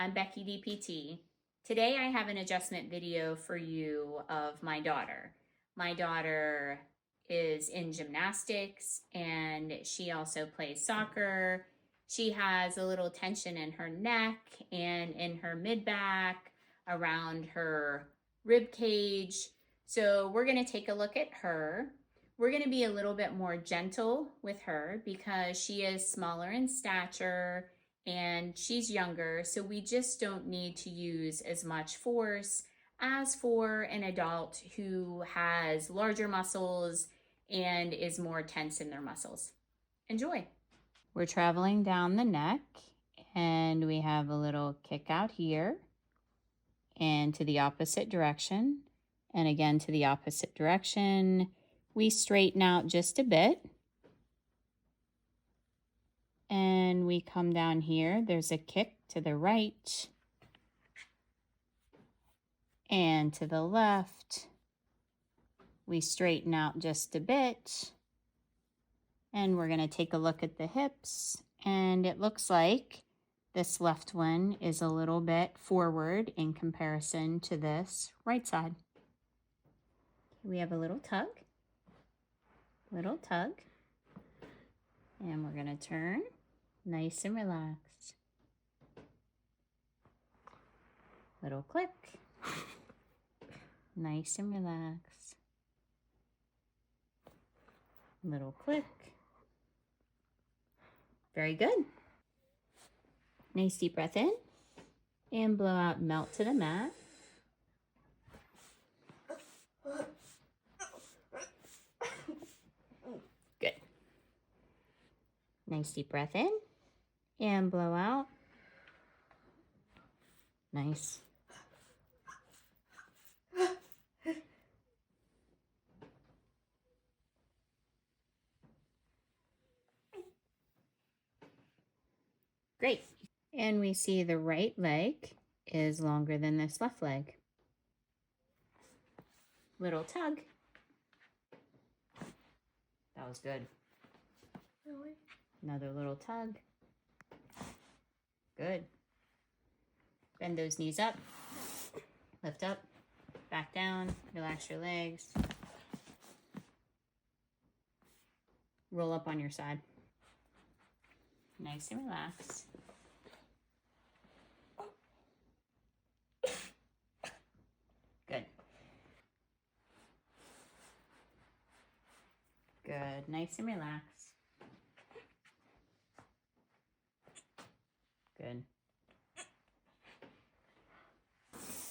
I'm Becky DPT. Today I have an adjustment video for you of my daughter. My daughter is in gymnastics and she also plays soccer. She has a little tension in her neck and in her mid-back, around her rib cage. So we're going to take a look at her. We're going to be a little bit more gentle with her because she is smaller in stature and she's younger, so we just don't need to use as much force as for an adult who has larger muscles and is more tense in their muscles. Enjoy. We're traveling down the neck and we have a little kick out here and to the opposite direction, and again to the opposite direction. We straighten out just a bit. And we come down here. There's a kick to the right and to the left. We straighten out just a bit. And we're going to take a look at the hips. And it looks like this left one is a little bit forward in comparison to this right side. We have a little tug. Little tug. And we're going to turn. Nice and relaxed. Little click. Nice and relaxed. Little click. Very good. Nice deep breath in. And blow out, melt to the mat. Good. Nice deep breath in. And blow out. Nice. Great. And we see the right leg is longer than this left leg. Little tug. That was good. Really? Another little tug. Good. Bend those knees up. Lift up. Back down. Relax your legs. Roll up on your side. Nice and relaxed. Good. Good. Nice and relaxed. Good.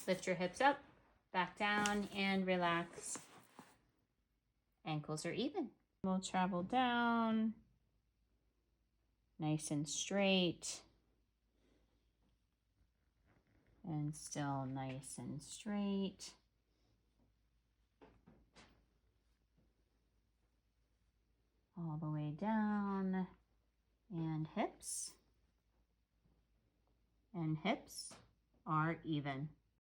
Lift your hips up, back down, and relax. Ankles are even. We'll travel down. Nice and straight. And still nice and straight. All the way down. And hips. And hips are even.